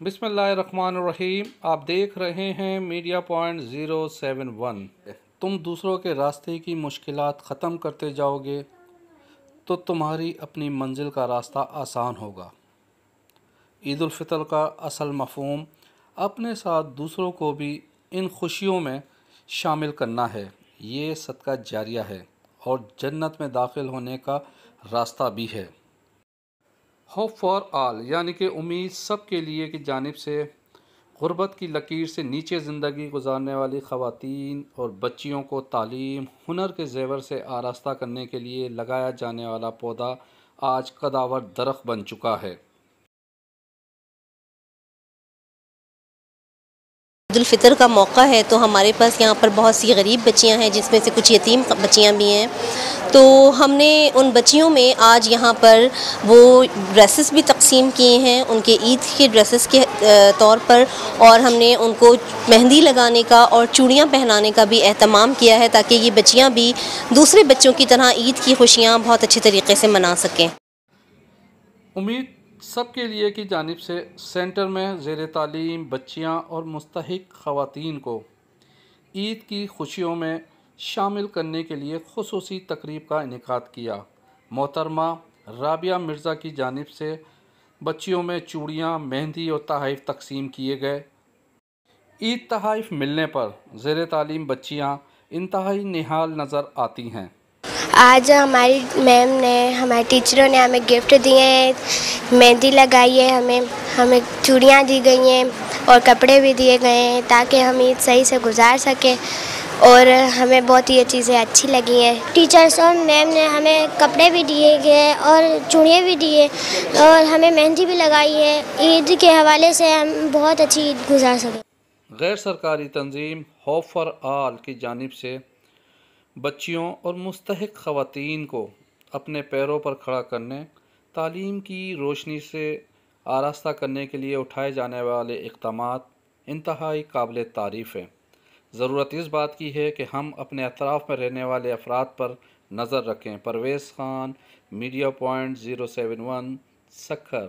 बिस्मिल्लाहिर्रहमानिर्रहीम। आप देख रहे हैं मीडिया पॉइंट 071। तुम दूसरों के रास्ते की मुश्किलात ख़त्म करते जाओगे तो तुम्हारी अपनी मंजिल का रास्ता आसान होगा। ईद उल फितर का असल मफ़हूम अपने साथ दूसरों को भी इन खुशियों में शामिल करना है। ये सदका जारिया है और जन्नत में दाखिल होने का रास्ता भी है। होप फॉर आल यानी कि उम्मीद सब के लिए की जानिब से गुर्बत की लकीर से नीचे ज़िंदगी गुजारने वाली ख़वातीन और बच्चियों को तालीम हुनर के ज़ेवर से आरास्ता करने के लिए लगाया जाने वाला पौधा आज कदावर दरख्त बन चुका है। ईद उल फितर का मौका है तो हमारे पास यहाँ पर बहुत सी गरीब बच्चियाँ हैं, जिसमें से कुछ यतीम बच्चियाँ भी हैं। तो हमने उन बच्चियों में आज यहाँ पर वो ड्रेसेस भी तकसीम किए हैं उनके ईद के ड्रेसेस के तौर पर, और हमने उनको मेहंदी लगाने का और चूड़ियाँ पहनाने का भी एहतमाम किया है ताकि ये बच्चियाँ भी दूसरे बच्चों की तरह ईद की खुशियाँ बहुत अच्छी तरीके से मना सकें। उम्मीद सब के लिए की जानिब से सेंटर में ज़ेर तालीम बच्चियाँ और मुस्तहिक ख़वातीन को ईद की खुशियों में शामिल करने के लिए खुसूसी तकरीब का इनेकाद किया। मोहतरमा राबिया मिर्ज़ा की जानिब से बच्चियों में चूड़ियाँ, मेहंदी और तोहफ़े तकसीम किए गए। ईद तोहफ़े मिलने पर ज़ेर तालीम बच्चियाँ इंतहाई निहाल नज़र आती हैं। आज हमारी मैम ने, हमारे टीचरों ने हमें गिफ्ट दिए हैं, मेहंदी लगाई है, हमें चूड़ियाँ दी गई हैं और कपड़े भी दिए गए हैं ताकि हम ईद सही से गुजार सकें, और हमें बहुत ही चीज़ें अच्छी लगी हैं। टीचर्स और मैम ने हमें कपड़े भी दिए गए और चूड़ियाँ भी दिए और हमें मेहंदी भी लगाई है। ईद के हवाले से हम बहुत अच्छी ईद गुजार सकें। गैर सरकारी तंजीम होप फॉर आल की जानिब से बच्चियों और मुस्तहिक ख़वातीन को अपने पैरों पर खड़ा करने, तालीम की रोशनी से आरास्ता करने के लिए उठाए जाने वाले इक़दामात इंतहाई काबिल तारीफ़ हैं। ज़रूरत इस बात की है कि हम अपने अतराफ़ में रहने वाले अफराद पर नज़र रखें। Parvez Khan, media point 071, Sukkur.